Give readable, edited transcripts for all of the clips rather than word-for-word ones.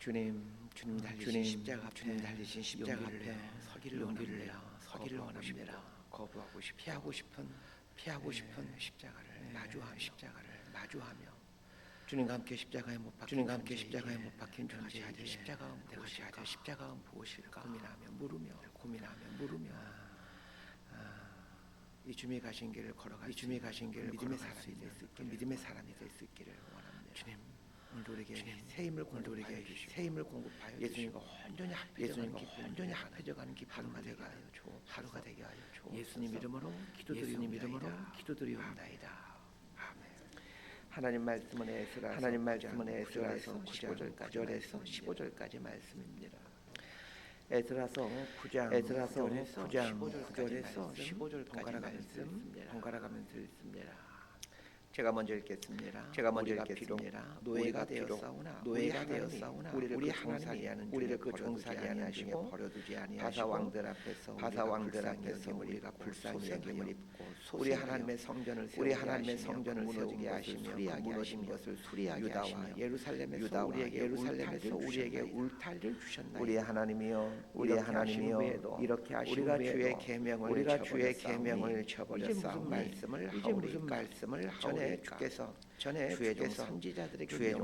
주님 달리신 십자가 앞에 용기를 내어 서기를 원합니다. 거부하고 싶은 피하고 싶은 십자가를 마주하며 주님과 함께 십자가에 못 박힌 존재에게 십자가가 무엇일까 고민하며 이 주님이 가신 길을 걸어갈 믿음의 사람이 될 수 있기를 원합니다. 주님, 오늘도 우리에게 새 힘을 공급하여 예수님과 온전히 합해져가는 하루가 되게 하여 주옵소서. 예수님 이름으로 기도드리옵나이다. 아멘. 하나님 말씀은 에스라서 9절에서 15절까지 말씀입니다. 에스라서 9장 9절에서 15절까지 번갈아가면서 읽습니다. 제가 먼저 읽겠습니다. 노예가 되었사오나 우리를 그 종살이 하는 중에 버려두지 아니하시고 바사 왕들 앞에서 우리가 불쌍히 여김을 입고 우리 하나님의 성전을 세우게 하시며 무너진 것을 수리하게 하시며 유다와 예루살렘에서 우리에게 울타리를 주셨나이다. 우리 하나님이여 이렇게 하신 후에도 우리가 주의 계명을 저버렸사오니 이제 무슨 말씀을 전에 주께서 선지자들에게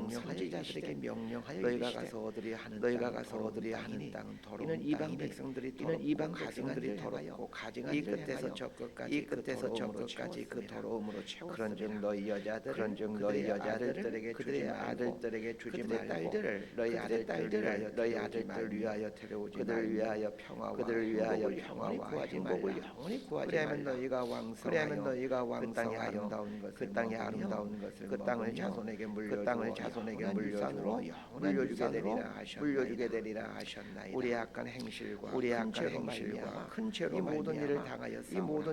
명령하여 너희가 가서 얻으려 하는 땅은 더러운 땅이니 이방 백성들이 더럽고 가증한 이 끝에서 저 끝까지 그 더러움으로 채웠으며 그런즉 너희 여자들에게 그들의 아들들에게 주지 말고 너희 아들들 위하여 데려오지 말고 그들을 위하여 평화와 행복을 영원히 구하지 말라. 그리하면 너희가 왕성하여 그 땅의 아름다운 것을 그 땅을 자손에게 물려주어 물려주게 되리라 하셨나이다. 우리의 악한 행실과 큰 죄로 이 모든 일을 당하였사오니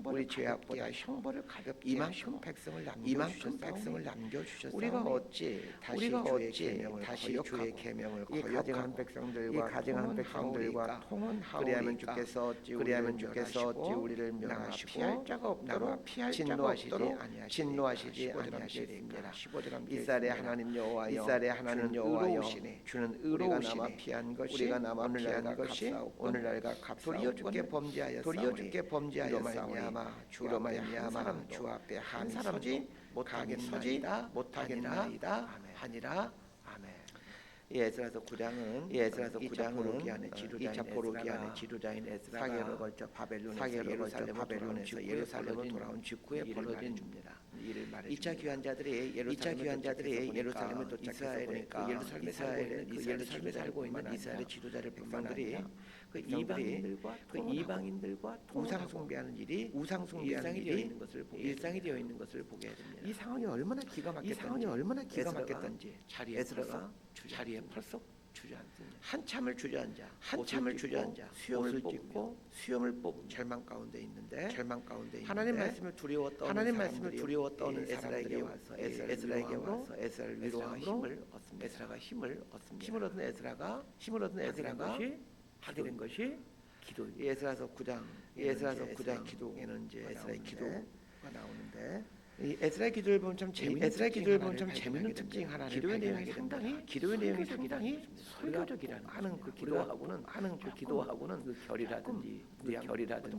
우리 죄악보다 형벌을 가볍게 이만큼 백성을 남겨주셨사오니 우리가 어찌 다시 주의 계명을 거역한 백성들과 통혼하오리까. 그리하면 주께서 어찌 우리를 명하시고 피할 자가 없도록 진노하시지 아니하시리까. 이스라엘의 하나님 여호와여 주는 의로우시니 우리가 남아 피한 것이 오늘날과 도리어 주께 범죄하였사오니 이로 말미암아 주 앞에 한 사람도 못하겠나이다 하니라. 아멘. 에스라서 9장은 2차 포로기 안에 지도자인 에스라가 사개월을 걸쳐 바벨론에서 예루살렘으로 돌아온 직후에 벌어진 일을 말해줍니다. 2차 귀환자들이 예루살렘에 도착해서 보니까 예루살렘에 살고 있는 이스라엘의 지도자들 백성들이 그 이방인들과 우상 숭배하는 일이 일상이 되어 있는 것을 보게 됩니다. 이 상황이 얼마나 기가 막혔던지 에스라가 자리에 펄썩 주저앉습니다. 한참을 주저앉아 수염을 뽑고 절망 가운데 있는데 하나님 말씀을 두려웠던 에스라에게 와서 에스라를 위로하고 힘을 얻습니다. 힘을 얻은 에스라가 하게 된 것이 기도입니다. 에스라서 9장 기도에는 이제 에스라의 기도가 나오는데 이 에스라의 기도를 보면 참 재미있는 특징 하나를 기도의 내용이 상당히 설교적이라는 하는 그 기도하고는 그 결이라든지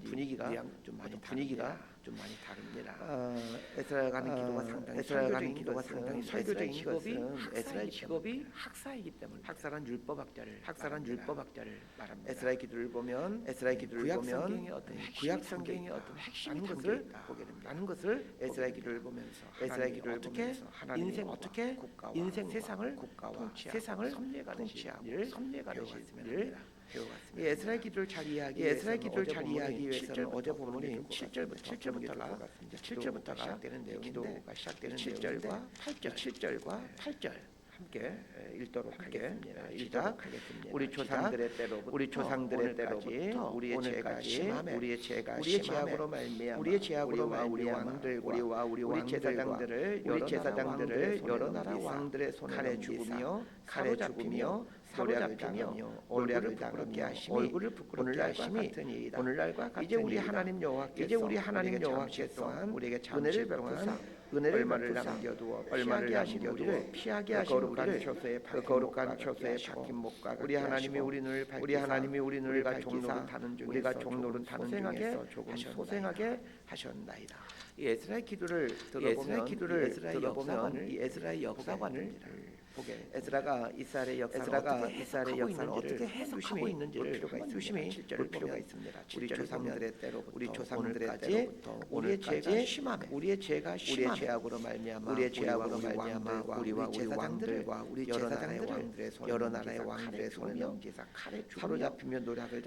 분위기가 좀 많이 다릅니다. 에스라가 하는 기도가 상당히 설교적인 것은 에스라의 직업이 학사이기 때문에 학사란 율법학자를 말합니다. 에스라의 기도를 보면 구약 성경의 어떤 핵심인 것을 보게 됩니다. 라는 것을 에스라의 기도를 보면서 어떻게 인생 세상을 통치하고 배워갔습니다. 에스라의 기도를 잘 이해하기 위해서는 어제 본문이 7절부터가 시작되는 내용인데 7절과 8절 함께 읽도록 하겠습니다. 우리 조상들의 때로부터 우리의 죄가 심함에 우리의 죄악으로 우리 왕들과 우리 제사장들을 여러 나라 왕들의 손에 죽으며 사로잡히며 얼굴을 부끄럽게 하심이 오늘날과 같으니 이제 우리 하나님 여호와께서 우리에게 은혜를 베푸사 얼마를 남겨두어 피하게 하신 우리를 피하게 하신 우리를 그 거룩한 처소에 박힌 목과 우리 하나님이 우리 눈을 우리가 종로를 타는 중에서 조금 소생하게 하셨나이다. 이 에스라의 기도를 들어보면 이 에스라의 역사관을 보게 에스라가 이스라엘의 역사를 어떻게 해석하고 있는지를 유심히 볼 필요가 있습니다. 우리 조상들의 때로부터 오늘까지 우리의 죄가 심함으로 말미암아 우리와 우리 왕들과 우리 제사장들을 여러 나라의 왕들의 손에 칼에 사로잡히며 노략을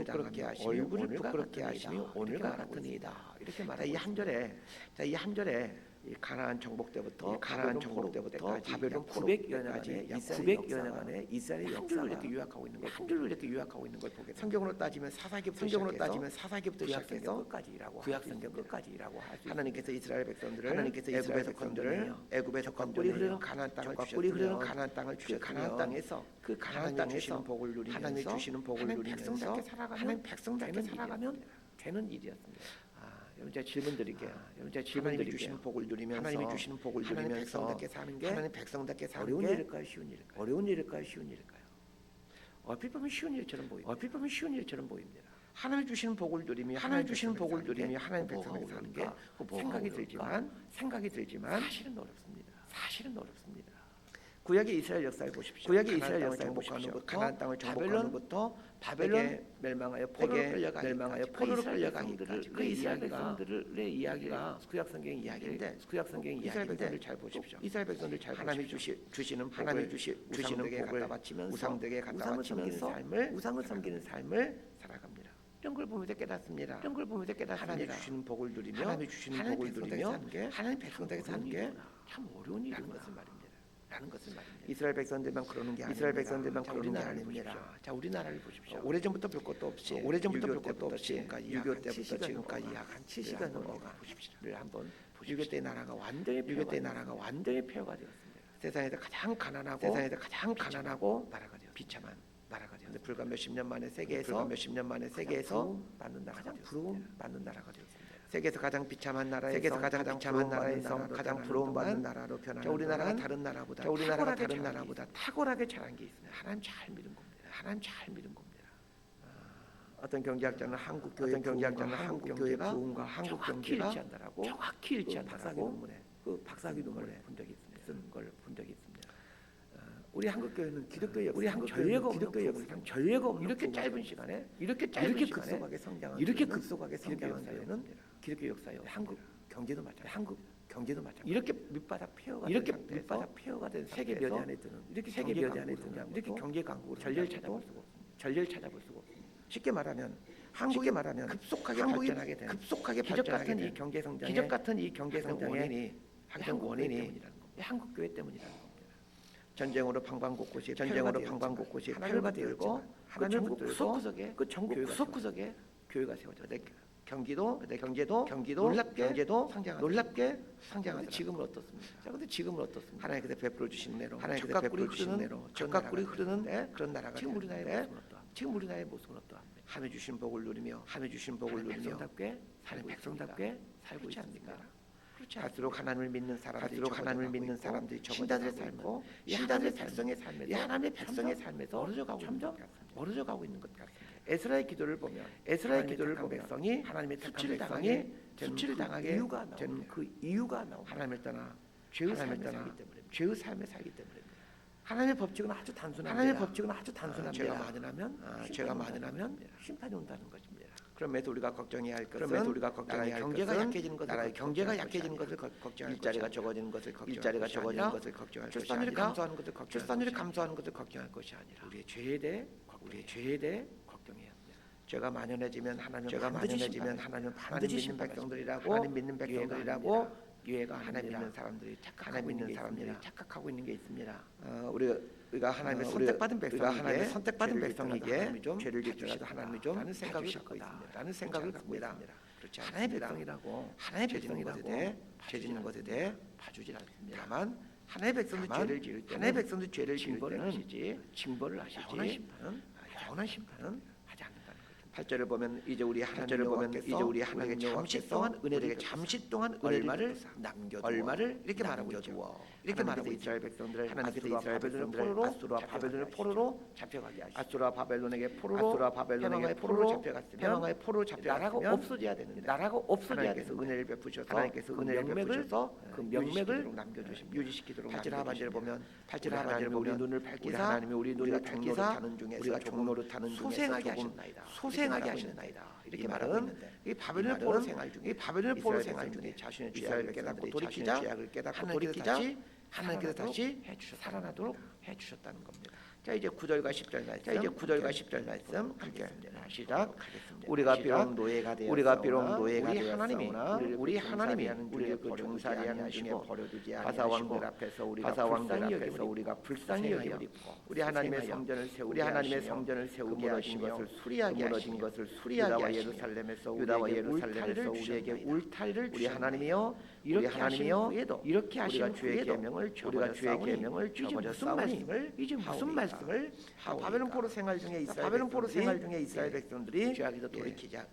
당하게 하시며 얼굴을 부끄럽게 하시며 오늘과 같으니이다. 이렇게 말하고 이 한 절에 이 가나안 정복 때부터 바벨론 900여 년간의 이스라엘의 역사가 이렇게 유학하고 있는 걸 보게 됩니다. 성경으로 따지면 사사기부터 시작해서 구약성경 끝까지라고 할 수 있습니다. 하나님께서 이스라엘 백성들을 애굽에서 건져내 흐르는 가나안 땅을 주셨으며 그 가나안 땅에서 하나님이 주시는 복을 누리면서 하나님 백성답게 살아가면 되는 일이었습니다. 여러분 제가 질문 드릴게요. 하나님이 주시는 복을 누리면서 하나님 백성답게 사는 게 어려운 일일까요? 쉬운 일일까요? 얼핏 보면 쉬운 일처럼 보입니다. 하나님 주시는 복을 누리며 하나님 백성답게 사는 게 생각이 들지만 사실은 어렵습니다. 구약의 이스라엘 역사를 보십시오. 가나안 땅을 정복하는부터 바벨론 멸망하여 포로로 끌려가기까지 그 이스라엘 백성들의 이야기가 구약성경 이야기인데 이스라엘 백성들 잘 보십시오. 하나님이 주시는 복을 갖다 바치면서 우상을 섬기는 삶을 살아갑니다. 이런 걸 보면서 깨닫습니다. 하나님이 주시는 복을 누리며 하나님 백성들에게 사는 게 참 어려운 일인 것을 말입니다. 이스라엘 백성들만 그러는 게 아닙니다. 자, 우리나라를 보십시오. 오래전부터 볼 것도 없이 6.25 때부터 지금까지 약 한 70여 년간 보십시오. 한번 6.25 때 나라가 완전히 폐허가 되었습니다. 세상에서 가장 가난하고 나라가 되었습니다. 비참한 나라가 되었습니다. 불과 몇십 년 만에 세계에서 가장 부러움받는 나라가 되었습니다. 세계에서 가장 비참한 나라에서 가장 부러움받는 나라로 변하는 우리나라가 다른 나라보다 탁월하게 자란 게 있습니다. 하나님 잘 믿은 겁니다. 어떤 경제학자는 한국 교회의 부흥과 한국 경제가 정확히 일치한다라고 박사학위 논문에 본 적이 있습니다. 우리 한국 교회는 기독교 역사 전례가 없는 이렇게 짧은 시간에 이렇게 급속하게 성장한 교회는 기독교 역사요. 한국 경제도 마찬가지. 이렇게 밑바닥 폐허가 된 세계 몇 안에 드는 이렇게 경제 강국으로 전례를 찾아볼 수가 없습니다. 쉽게 말하면 한국이 급속하게 발전하게 된 기적 같은 이 경제 성장의 원인이 한국 교회 때문이라는 겁니다. 전쟁으로 방방 곳곳이 폐허가 되었고 하나님 구석구석에 구석구석에 교회가 세워졌다. 경제도 놀랍게 성장하더라. 지금은 어떻습니까? 하나님께서 베풀어 주신 대로 적각꿀이 흐르는 그런 나라가 지금 우리나라의 모습은 어떠합니까? 하나님 주신 복을 누리며 백성답게 살고 있지 않습니까? 갈수록 하나님을 믿는 사람들이 적어지는 삶은 하나님의 백성의 삶에서 멀어져 가고 있는 것 같습니다. 에스라의 기도를 보면 백성이 하나님의 수치를 당하게 된 그 이유가 나옵니다. 하나님을 떠나 죄의 삶에 살기 때문입니다. 하나님의 법칙은 아주 단순합니다. 죄가 많으면 심판이 온다는 것입니다. 그럼에도 우리가 걱정해야 할 것은 경제가 약해지는 것을 걱정할 일자리가 적어지는 것을 걱정할 것이 출산율이 감소하는 것을 걱정할 것이 아니라 우리의 죄에 대해 걱정해야 합니다. 죄가 만연해지면 하나님은 반드시 믿는 백성들이라고 유해가 하나님 믿는 사람들이 착각하고 있는 게 있습니다. 우리가 하나님의 선택받은 백성이기에 죄를 짓더라도 하나님이 좀 라는 생각을 갖고 있습니다. 그렇지 않습니다. 하나님의 백성이라고 죄 짓는 것에 대해 봐주질 않습니다. 다만 하나님의 백성들 죄를 지을 때는 징벌을 하시지 영원한 심판은 하지 않는다는 거죠. 8절을 보면 이제 우리 하나님 여호와께서 잠시 동안 은혜를 얼마를 이렇게 말하고 있죠. 이렇게 말하고 이스라엘 백성들을 하나님께서 이스라엘 백성들을 아수르와 바벨론의 포로로 잡혀가게 하시고 아수르와 바벨론에게 포로로 잡혀갔으면 해방의 포로로 잡혀갔으면 나라가 없어져야 되는데 하나님께서 은혜를 베푸셔서 그 명맥을 남겨주십니다. 유지시키도록 8절 하반절을 보면 우리 눈을 밝히사 하나님이 우리 눈을 밝히사 우리가 종노릇하는 중에서 소생하게 하시나이다. 이렇게 말하고 있는데 이 바벨론 포로 생활 중에 자신의 죄악을 깨닫고 돌이키자 하나님께서 다시 살아나도록 해주셨다는 겁니다. 자 이제 9절과 10절 말씀 하겠습니다. 시작. 우리가 비록 노예가 되었으나 우리 하나님이 우리를 그 종살이하는 중에 버려두지 아니하시고 바사왕들 앞에서 우리가 불쌍히 여기고 우리 하나님의 성전을 세우게 하신 것을 수리하게 하신 것을 유다와 예루살렘에서 우리에게 울타리를 우리 하나님이여 이렇게 하신 주의 계명을 저버렸사오니 이제 무슨 말씀을 바벨론 포로 생활 중에 이스라엘 백성들이 죄악이도 돌이키자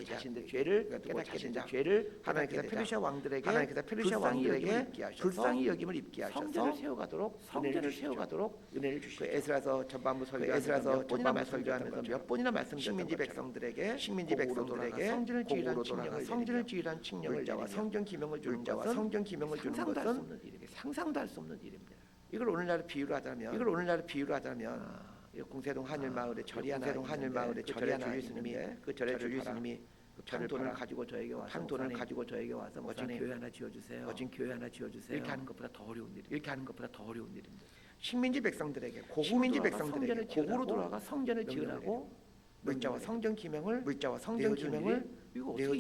자신들 죄를 깨닫게 된다. 죄를 하나님께서 페르시아 왕들에게 불쌍히 여김을 입게 하셔서 성전을 세워가도록 은혜를 주시고 에스라서 전반부 설교하면서 몇 번이나 말씀드렸던 식민지 백성들에게 성전을 지으란 칙령을 자와 성전 기명을 주는 것은 상상도 할 수 없는 일입니다. 이걸 오늘날 비유로 하자면 공세동 한일마을에 절이 하나 그 절에 주 예수님이 한 돈을 가지고 저에게 와서 멋진 교회 하나 지어주세요. 이렇게 하는 것보다 더 어려운 일입니다. 식민지 백성들에게 고국으로 돌아가 성전을 지으라고 물자와 성전 기명을 이거 어떻게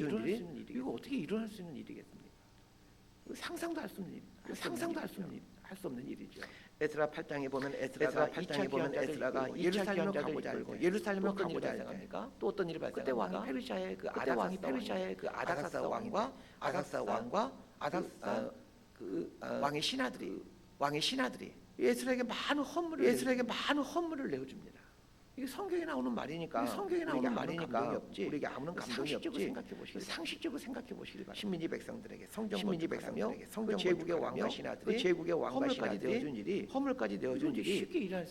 일어날 수 있는 일이겠습니까? 상상도 할 수 없는 일이죠. 에스라 8장에 보면 에스라가 2차 귀환자를 이끌고 예루살렘을 가고자 합니까? 또 어떤 일이 발생합니까? 그때 왕이 페르시아의 그 아닥사스 왕과 왕의 신하들이 에스라에게 많은 헌물을 내어줍니다. 이게 성경에 나오는 말이니까 우리에게 아무런 감동이 없지. 상식적으로 생각해 보시기 바랍니다. 식민지 백성들에게 성전건축하며 제국의 왕과 신하들이 허물까지 내어준 일이 쉽게 일어날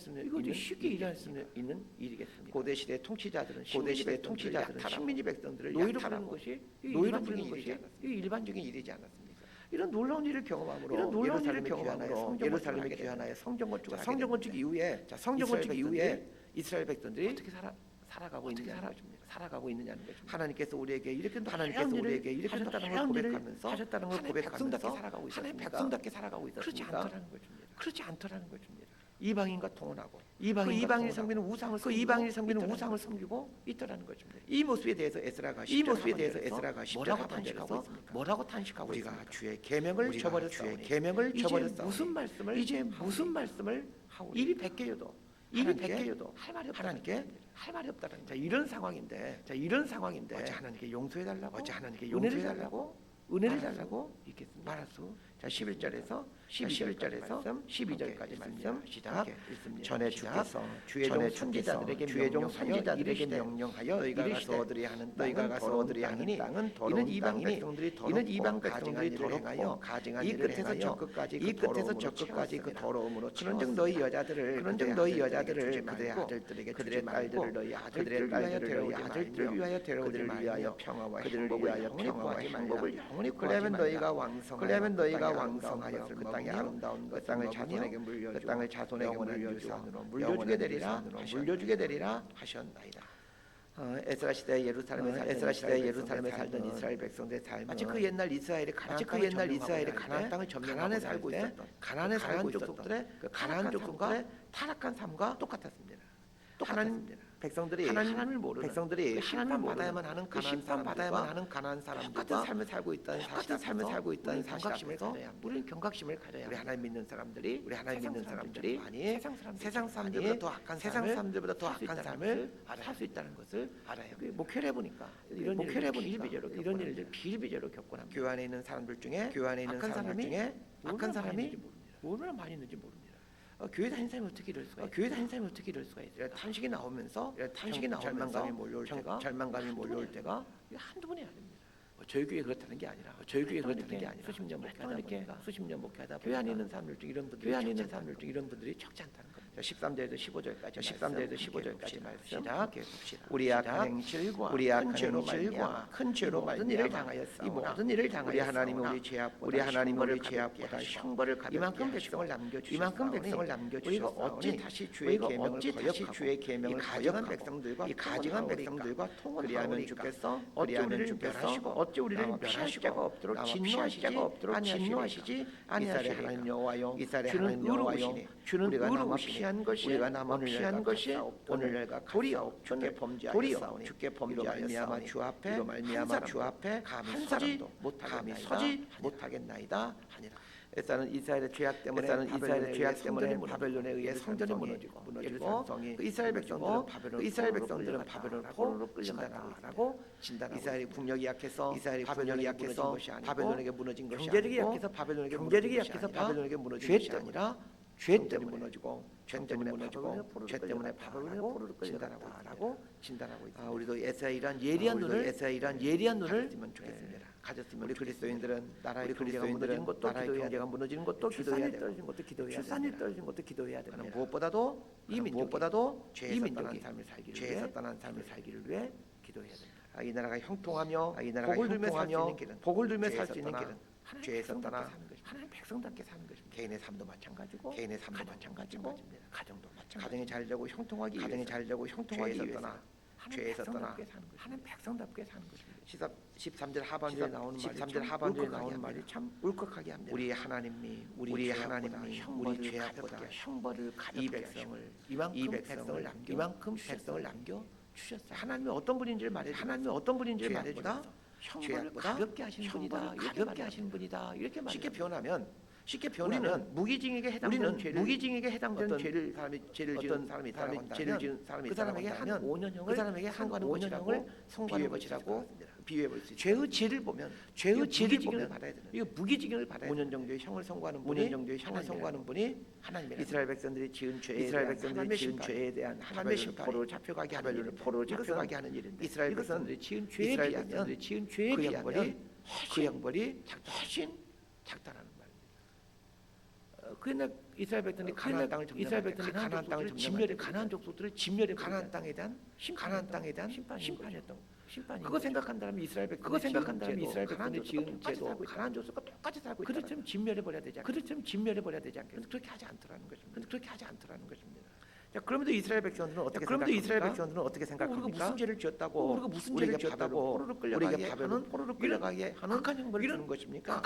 수 있는 일이겠습니다. 고대 시대 통치자들은 식민지 백성들을 노예로 부르는 것이 일반적인 일이지 않았습니까? 이런 놀라운 일을 경험함으로 예루살렘에 귀환하여 성전 건축 이후에 이스라엘 백성들이 어떻게 살아가고 있느냐는 거죠. 하나님께서 우리에게 이렇게 하셨다는 걸 고백하면서 하나님 백성답게 살아가고 있었습니까? 그렇지 않더라는 것입니다. 이방인과 통혼하고 이방인 섬기는 우상을 섬기고 있더라는 것입니다. 이 모습에 대해서 에스라가 10절 뭐라고 탄식하고 우리가 주의 계명을 저버렸사오니 이제 무슨 말씀을 하오. 입이 백개여도 할 말이 없다는 자 이런 상황인데 어째 하나님께 용서해 달라고 은혜를 달라고 있겠습니다. 말할 자 11절에서 12절까지 말씀 시작. 전에 주께서 주의 종 선지자들에게 명령하여 너희가 가서 얻으려 하는 땅은 더러운 이는 이방 백성들이 더럽고 가증한 이 끝에서 저 끝까지 그 더러움으로 그런즉 너희 여자들을 그들의 아들들에게 그들의 딸들을 너희 아들들을 위하여 데려오지 말며 평화와 행복을 영원히 그러면 너희가 왕성하여 그 땅의 아름다운 그 땅을 자손에게 물려주게 되리라 하셨나이다. 에스라 시대 예루살렘에 살던 이스라엘 백성들의 삶은 마치 그 옛날 이스라엘이 가나안 땅을 점령하에 살고 있었던 가나안 족속들의 그 가나안 족속과 타락한 삶과 똑같았습니다. 백성들이 하나님을 모르는 심판 받아야만 하는 가나안 사람들과 똑같은 삶을 살고 있다는 사실에서 우리는 경각심을 가져야 합니다. 우리 하나님 믿는 사람들이 많이 세상 사람들보다 더 악한 삶을 살 수 있다는 것을 알아야 합니다. 목회를 해보니까 이런 일들 비일비재로 겪곤 합니다. 교회 안에 있는 사람들 중에 악한 사람이 얼마나 많이 있는지 모릅니다. 교회 다니는 사람이 어떻게 이럴 수가 있어요? 교회 다니는 사람이 어떻게 이럴 수가 있어요? 탄식이 나오면서 절망감이 몰려올 때가 한두 번이 아닙니다. 저희 교회 그렇다는 게 아니라 수십 년 목회하다 교회 안에 있는 사람들 중 이런 분들이 적지 않다는 겁니다. 13절에서 15절까지 말씀 시작해 봅시다. 우리 악한 행실과 큰 죄로 말미암아 이 모든 일을 당하였사오나 우리 하나님은 우리 죄악보다 형벌을 가볍게 이만큼 백성을 남겨주셨사오니 우리가 어찌 다시 주의 계명을 거역하고 이 가증한 백성들과 통혼하오리까. 주께서 어찌 우리를 멸하실 자가 없도록 진노하시지 아니하시리까. 이스라엘의 하나님 여호와여, 주는 우리가 남아 피한 것이 오늘날과 도리어 주께 범죄하였사오니 이로 말미암아 주 앞에 감히 서지 못하겠나이다 하니라. 에사는 이스라엘의 죄악 때문에 바벨론에 의해 성전이 무너지고 이스라엘 백성들은 바벨론 포로로 끌려가고 이스라엘의 국력이 약해서 바벨론에게 무너진 것이 아니고 경제력이 약해서 바벨론에게 무너진 것이 아니라 죄 때문에 바벨론에 포로로 끌려갔다라고 진단하고 있습니다. 우리도 에사이란 예리한 눈을 가졌으면 좋겠습니다. 우리 그리스도인들은 나라의 경제가 무너지는 것도 기도해야 되고 출산율 떨어지는 것도 기도해야 됩니다. 무엇보다도 이 민족이 죄에서 떠난 삶을 살기를 위해 기도해야 됩니다. 이 나라가 형통하며 복을 누리며 살 수 있는 길은 죄에서 떠나 하나님 백성답게 사는 것입니다. 개인의 삶도 마찬가지고 가정도 마찬가지고 가정이 잘 되고 형통하기 위해서 죄에서 떠나 하나님 백성답게 사는 것입니다. 13절 하반절에 나오는 말이 참 울컥하게 합니다. 우리 하나님이 우리 죄악보다 형벌을 가볍게 이 백성을 남겨 주셨어요. 하나님이 어떤 분인지를 말해주다 형벌을 가볍게 하시는 분이다. 이렇게 쉽게 표현하면 우리는 무기징역에 해당된 죄를 지은 사람이 그 사람에게 한 5년형을 선고하는 것이라고 비유해 볼 수 있어요. 죄의 질을 보면 무기징역을 받아야 되는 이거 무기징역을 받아야 5년 정도의 형을 선고하는 분이 하나님이라. 이스라엘 백성들이 지은 죄에 대한 하나님의 심판이 포로를 잡혀가게 하는 일인데 이스라엘 백성들이 지은 죄에 비하면 그 형벌이 훨씬 작다라는 말입니다. 그날 이스라엘 백성들이 가나안 땅을 점령할 가나안 족속들을 진멸해 가나안 땅에 대한 심판이었던 그거 생각한다면 이스라엘 백성들이 지은 제도 가나안 족속과 똑같이 살고 있다. 그렇다면 진멸해 버려야 되지 않겠습니까? 그렇게 하지 않더라는 것입니다. 자, 그럼에도 이스라엘 백성들은 어떻게 생각합니까? 우리가 무슨 죄를 지었다고 우리에게 바벨론 포로로 끌려가게 하는 극한 형벌을 주는 것입니까?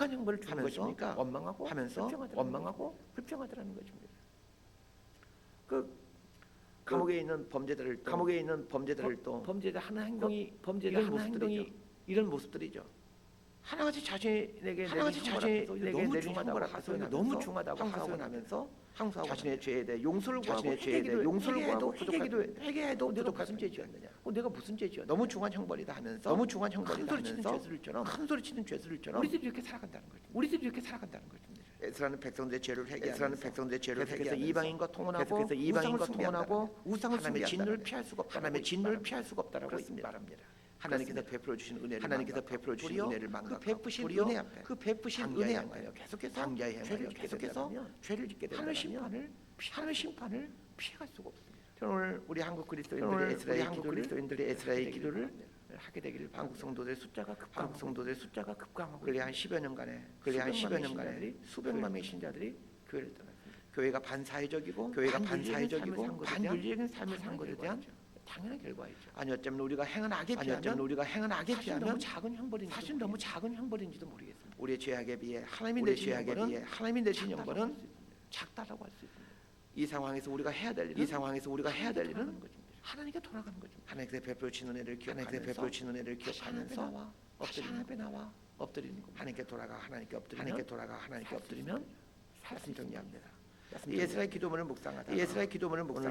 원망하고 불평하더라는 것입니다. 그 감옥에 있는 범죄자들 또 범죄자 행동이 이런 모습들이죠. 하나같이 자신에게 내린 형벌을 너무 중하다고 하소연하면서 자신의 죄에 대해 용서를 구하고 회개해도 내가 무슨 죄 지었느냐? 내가 무슨 죄 지었느냐? 너무 중한 형벌이다 하면서 큰 소리 치는 죄수들처럼 우리들이 이렇게 살아간다는 거죠. 에스라는 백성들의 죄를 회개하면서 이방인과 통혼하고 우상을 하나님의 진노를 피할 수가 없다라고 말합니다. 하나님께서 베풀어 주신 은혜를 망각하고 그 베푸신 은혜 앞에 계속해서 죄를 짓게 되면 하늘 심판을 피할 수가 없습니다. 저는 오늘 우리 한국 그리스도인들이 에스라의 기도를 하게 되기를 한국 성도들의 숫자가 급감하고 그래 한 10여 년간에 수백만 명의 신자들이 교회를 떠났습니다. 교회가 반사회적이고 반윤리적인 삶을 산 것에 대한 당연한 결과이죠. 아니 어쩌면 우리가 행한 악에 비하면 사실 너무 작은 형벌인지도 모르겠습니다. 우리의 죄악에 비해 하나님이 내신 형벌은 작다라고 할 수 있습니다. 이 상황에서 우리가 해야 될 일은 하나님께 돌아가는 거죠. 하나님께서 베풀어 주신 은혜를 기억하면서 하나님 앞에 나와 엎드리는 거. 하나님께 돌아가 하나님께 엎드리면 살았으면 정리합니다. 에스라의 기도문을 묵상하다. 오늘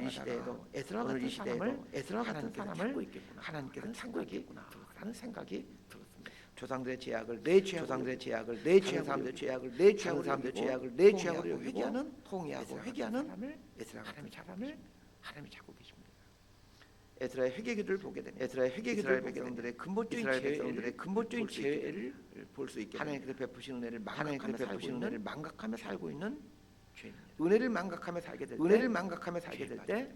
이 시대에도 에스라 같은 사람을 하나님께서 찾고 있겠구나. 라는 생각이 들었습니다. 조상들의 죄악을 내 죄악으로 조상들의 죄악을 내 죄악으로 사람들의 죄악을 내 죄악으로 사람들의 죄악을 내 죄악으로 여기고 회개하는 통회하고 회개하는 사람을 하나님이 찾고 계십니다. 에스라의 회개 기도를 보게 되면 에스라의 회개 기도를 보게 되면 근본적인 죄를 볼 수 있게 하나님께서 베푸신 은혜를 망각하며 살고 있는 죄입니다. 은혜를 망각하며 살게 될 때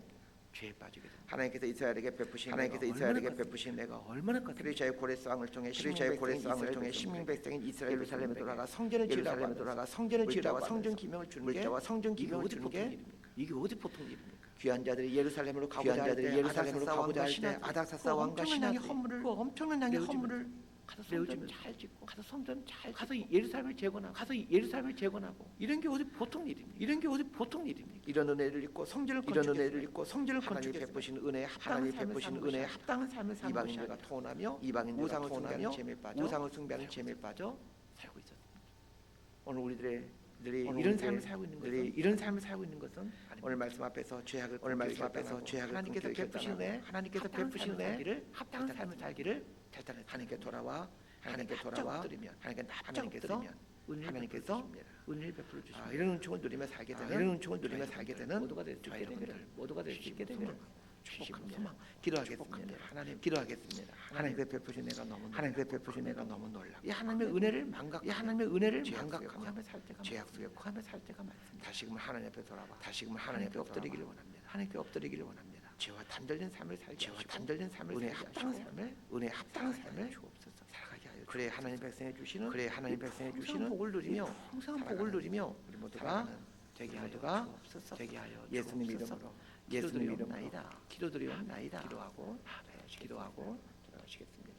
죄에 빠지게 됩니다. 하나님께서 이스라엘에게 베푸신 내가 얼마나 컸다. 그리스도의 고레스 왕을 통해 시민 백성인 이스라엘 예루살렘에 돌아가 성전을 지으라고 성전 기명을 주는 게 이게 어디 보통 일입니까? 귀한 자들이 예루살렘으로 가고자 할 때 아닥사스다 왕과 신하들이 엄청난 양의 헌물을 가서 성전 잘 짓고 가서 성전 잘 가서 예루살렘을 재건하고 이런 게 어디 보통 일입니까? 이런 은혜를 입고 성전을 건축해 베푸신 은혜에 합당한 삶을 사는 이방인들과 통하며 우상을 숭배하는 재미에 빠져 살고 있었습니다. 오늘 우리들이 이런 삶을 살고 있는 것은 오늘 말씀 앞에서 죄악을 하나님께서 베푸신 은혜 합당한 삶을 살기를 하나님께 돌아와 하나님께서 은혜를 베풀어 주십니다. 이런 은총을 누리며 살게 되는 모두가 될 수 있게 되기를 축복합니다. 기도하겠습니다. 하나님께 베푸신 내가 너무 놀라. 이 하나님의 은혜를 망각하며 살 때가 죄악 속에 거하며 살 때가 많습니다. 다시금 하나님 앞에 돌아와 하나님께 엎드리기를 원합니다. 죄와 단절된 삶을 은혜에 합당한 삶을 주옵소서. 살아가게 하여 그래 하나님 백성에 주시는 복을 누리며 우리 모두가 되게 하여 예수님 이름으로 기도드리옵나이다. 기도하고 기도하시겠습니다.